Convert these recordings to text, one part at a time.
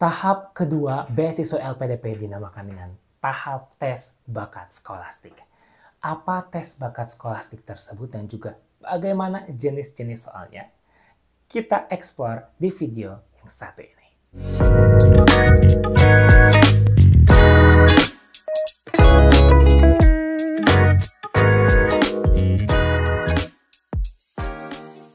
Tahap kedua beasiswa LPDP dinamakan dengan tahap tes bakat skolastik. Apa tes bakat skolastik tersebut dan juga bagaimana jenis-jenis soalnya? Kita explore di video yang satu ini.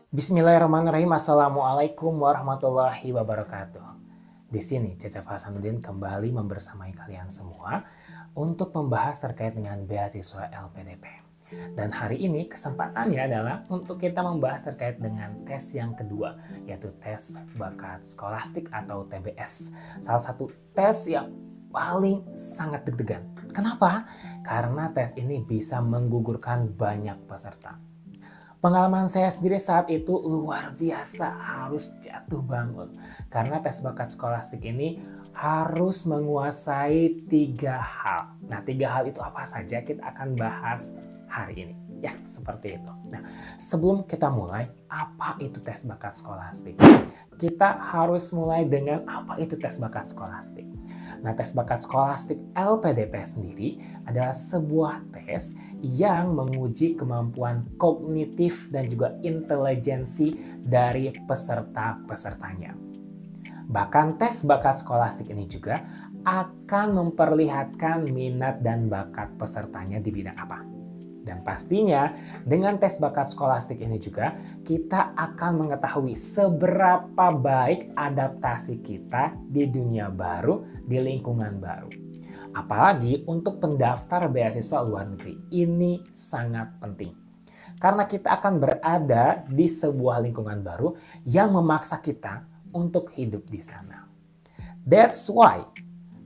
Bismillahirrahmanirrahim. Assalamualaikum warahmatullahi wabarakatuh. Di sini Cecep Hasanuddin kembali membersamai kalian semua untuk membahas terkait dengan beasiswa LPDP. Dan hari ini kesempatannya adalah untuk kita membahas terkait dengan tes yang kedua, yaitu tes bakat skolastik atau TBS. Salah satu tes yang paling sangat deg-degan. Kenapa? Karena tes ini bisa menggugurkan banyak peserta. Pengalaman saya sendiri saat itu luar biasa, harus jatuh bangun. Karena tes bakat skolastik ini harus menguasai 3 hal. Nah, 3 hal itu apa saja kita akan bahas hari ini. Ya, seperti itu. Nah, sebelum kita mulai, apa itu tes bakat skolastik? Kita harus mulai dengan apa itu tes bakat skolastik. Nah, tes bakat skolastik LPDP sendiri adalah sebuah tes yang menguji kemampuan kognitif dan juga intelijensi dari peserta-pesertanya. Bahkan tes bakat skolastik ini juga akan memperlihatkan minat dan bakat pesertanya di bidang apa. Dan pastinya dengan tes bakat skolastik ini juga kita akan mengetahui seberapa baik adaptasi kita di dunia baru, di lingkungan baru. Apalagi untuk pendaftar beasiswa luar negeri, ini sangat penting. Karena kita akan berada di sebuah lingkungan baru yang memaksa kita untuk hidup di sana. That's why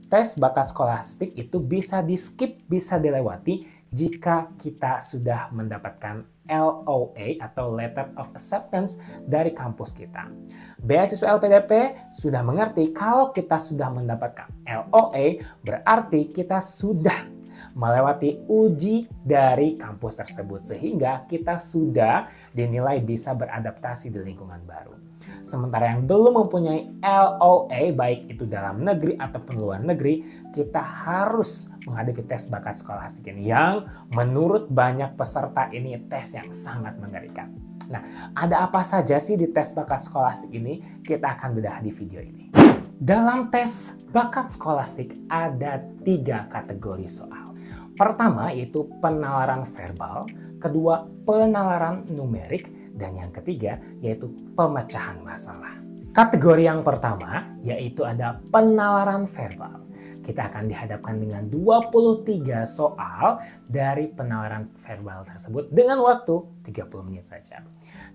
tes bakat skolastik itu bisa di-skip, bisa dilewati jika kita sudah mendapatkan LOA atau Letter of Acceptance dari kampus kita. Beasiswa LPDP sudah mengerti kalau kita sudah mendapatkan LOA berarti kita sudah melewati uji dari kampus tersebut sehingga kita sudah dinilai bisa beradaptasi di lingkungan baru. Sementara yang belum mempunyai LOA baik itu dalam negeri ataupun luar negeri, kita harus menghadapi tes bakat skolastik ini yang menurut banyak peserta ini tes yang sangat mengerikan. Nah, ada apa saja sih di tes bakat skolastik ini? Kita akan bedah di video ini. Dalam tes bakat skolastik ada 3 kategori soal. Pertama yaitu penalaran verbal, kedua penalaran numerik, dan yang ketiga yaitu pemecahan masalah. Kategori yang pertama yaitu ada penalaran verbal. Kita akan dihadapkan dengan 23 soal dari penalaran verbal tersebut dengan waktu 30 menit saja.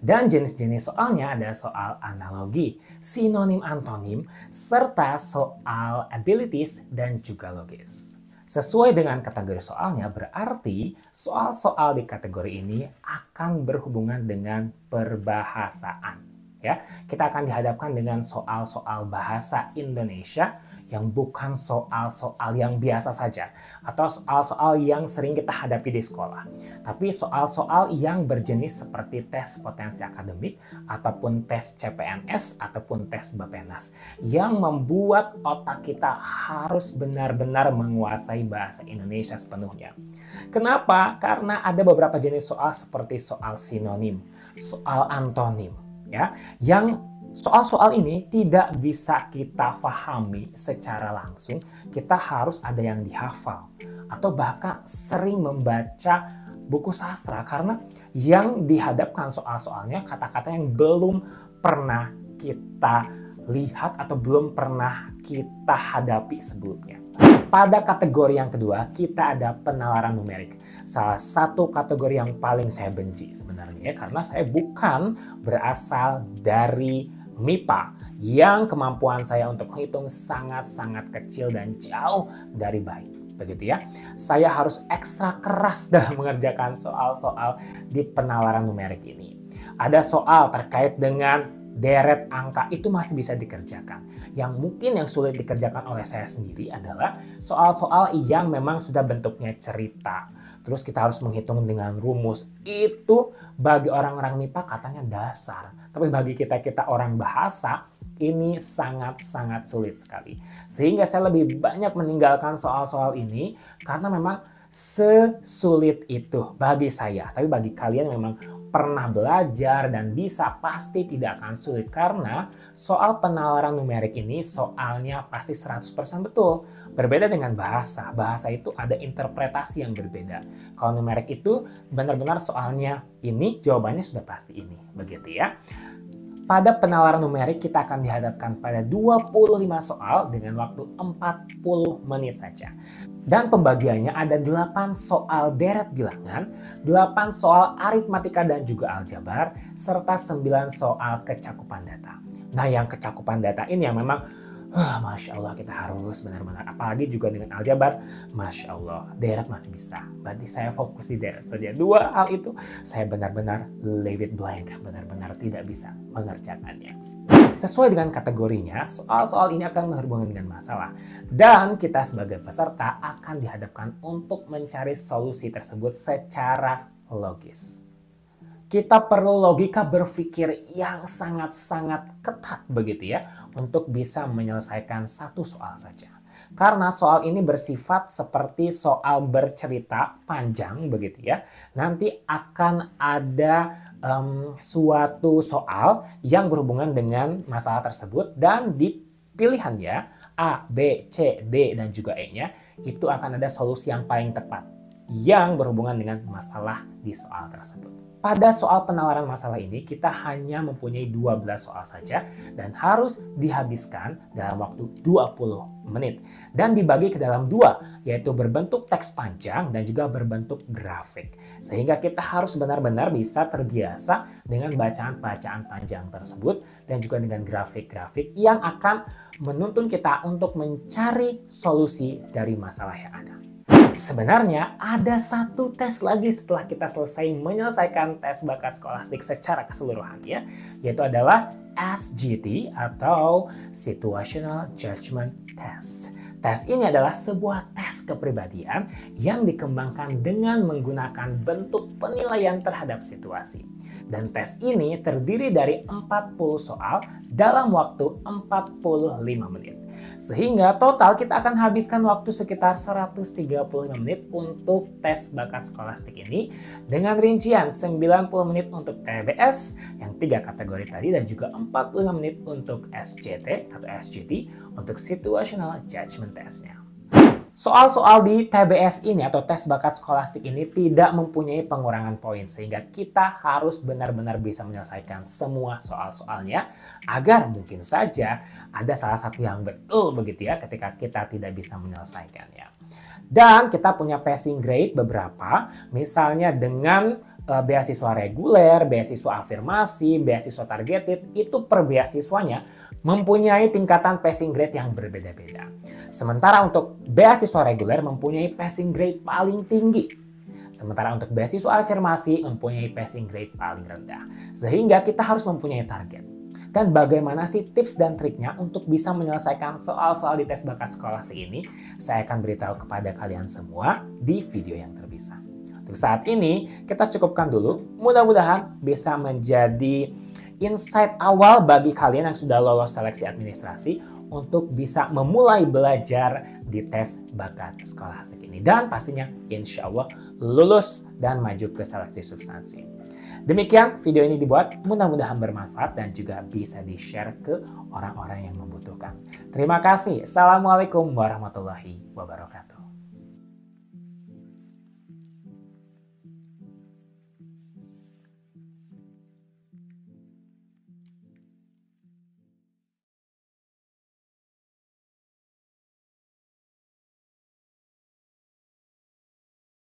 Dan jenis-jenis soalnya ada soal analogi, sinonim antonim, serta soal abilities dan juga logis. Sesuai dengan kategori soalnya berarti soal-soal di kategori ini akan berhubungan dengan perbahasaan. Ya, kita akan dihadapkan dengan soal-soal bahasa Indonesia yang bukan soal-soal yang biasa saja atau soal-soal yang sering kita hadapi di sekolah. Tapi soal-soal yang berjenis seperti tes potensi akademik ataupun tes CPNS ataupun tes Bappenas yang membuat otak kita harus benar-benar menguasai bahasa Indonesia sepenuhnya. Kenapa? Karena ada beberapa jenis soal seperti soal sinonim, soal antonim. Ya, yang soal-soal ini tidak bisa kita pahami secara langsung, kita harus ada yang dihafal atau bahkan sering membaca buku sastra karena yang dihadapkan soal-soalnya kata-kata yang belum pernah kita lihat atau belum pernah kita hadapi sebelumnya. Pada kategori yang kedua, kita ada penalaran numerik. Salah satu kategori yang paling saya benci sebenarnya karena saya bukan berasal dari MIPA yang kemampuan saya untuk menghitung sangat-sangat kecil dan jauh dari baik. Begitu ya. Saya harus ekstra keras dalam mengerjakan soal-soal di penalaran numerik ini. Ada soal terkait dengan deret angka itu masih bisa dikerjakan. Yang mungkin yang sulit dikerjakan oleh saya sendiri adalah soal-soal yang memang sudah bentuknya cerita. Terus kita harus menghitung dengan rumus. Itu bagi orang-orang MIPA katanya dasar. Tapi bagi kita orang bahasa, ini sangat-sangat sulit sekali. Sehingga saya lebih banyak meninggalkan soal-soal ini karena memang sesulit itu bagi saya. Tapi bagi kalian memang pernah belajar dan bisa, pasti tidak akan sulit karena soal penalaran numerik ini soalnya pasti 100% betul. Berbeda dengan bahasa. Bahasa itu ada interpretasi yang berbeda. Kalau numerik itu benar-benar soalnya ini, jawabannya sudah pasti ini. Begitu ya. Pada penalaran numerik kita akan dihadapkan pada 25 soal dengan waktu 40 menit saja. Dan pembagiannya ada 8 soal deret bilangan, 8 soal aritmatika dan juga aljabar, serta 9 soal kecakupan data. Nah, yang kecakupan data ini yang memang Masya Allah kita harus benar-benar, apalagi juga dengan aljabar, Masya Allah, deret masih bisa. Berarti saya fokus di deret saja. Dua hal itu saya benar-benar leave it blank, benar-benar tidak bisa mengerjakannya. Sesuai dengan kategorinya, soal-soal ini akan berhubungan dengan masalah. Dan kita sebagai peserta akan dihadapkan untuk mencari solusi tersebut secara logis. Kita perlu logika berpikir yang sangat-sangat ketat begitu ya untuk bisa menyelesaikan satu soal saja. Karena soal ini bersifat seperti soal bercerita panjang begitu ya. Nanti akan ada suatu soal yang berhubungan dengan masalah tersebut dan di pilihannya A, B, C, D dan juga E-nya itu akan ada solusi yang paling tepat yang berhubungan dengan masalah di soal tersebut. Pada soal penalaran masalah ini, kita hanya mempunyai 12 soal saja dan harus dihabiskan dalam waktu 20 menit. Dan dibagi ke dalam dua, yaitu berbentuk teks panjang dan juga berbentuk grafik. Sehingga kita harus benar-benar bisa terbiasa dengan bacaan-bacaan panjang tersebut dan juga dengan grafik-grafik yang akan menuntun kita untuk mencari solusi dari masalah yang ada. Sebenarnya ada satu tes lagi setelah kita selesai menyelesaikan tes bakat skolastik secara keseluruhan ya, yaitu adalah SGT atau Situational Judgment Test. Tes ini adalah sebuah tes kepribadian yang dikembangkan dengan menggunakan bentuk penilaian terhadap situasi. Dan tes ini terdiri dari 40 soal dalam waktu 45 menit. Sehingga total kita akan habiskan waktu sekitar 135 menit untuk tes bakat skolastik ini dengan rincian 90 menit untuk TBS yang 3 kategori tadi dan juga 45 menit untuk SJT atau SGT untuk Situational Judgment Test-nya. Soal-soal di TBS ini atau tes bakat skolastik ini tidak mempunyai pengurangan poin sehingga kita harus benar-benar bisa menyelesaikan semua soal-soalnya agar mungkin saja ada salah satu yang betul begitu ya ketika kita tidak bisa menyelesaikannya. Dan kita punya passing grade beberapa, misalnya dengan beasiswa reguler, beasiswa afirmasi, beasiswa targeted, itu per beasiswanya mempunyai tingkatan passing grade yang berbeda-beda. Sementara untuk beasiswa reguler mempunyai passing grade paling tinggi. Sementara untuk beasiswa afirmasi mempunyai passing grade paling rendah. Sehingga kita harus mempunyai target. Dan bagaimana sih tips dan triknya untuk bisa menyelesaikan soal-soal di tes bakat skolastik ini? Saya akan beritahu kepada kalian semua di video yang terpisah. Untuk saat ini kita cukupkan dulu. Mudah-mudahan bisa menjadi insight awal bagi kalian yang sudah lolos seleksi administrasi untuk bisa memulai belajar di tes bakat skolastik ini. Dan pastinya insya Allah lulus dan maju ke seleksi substansi. Demikian video ini dibuat, mudah-mudahan bermanfaat dan juga bisa di-share ke orang-orang yang membutuhkan. Terima kasih. Assalamualaikum warahmatullahi wabarakatuh.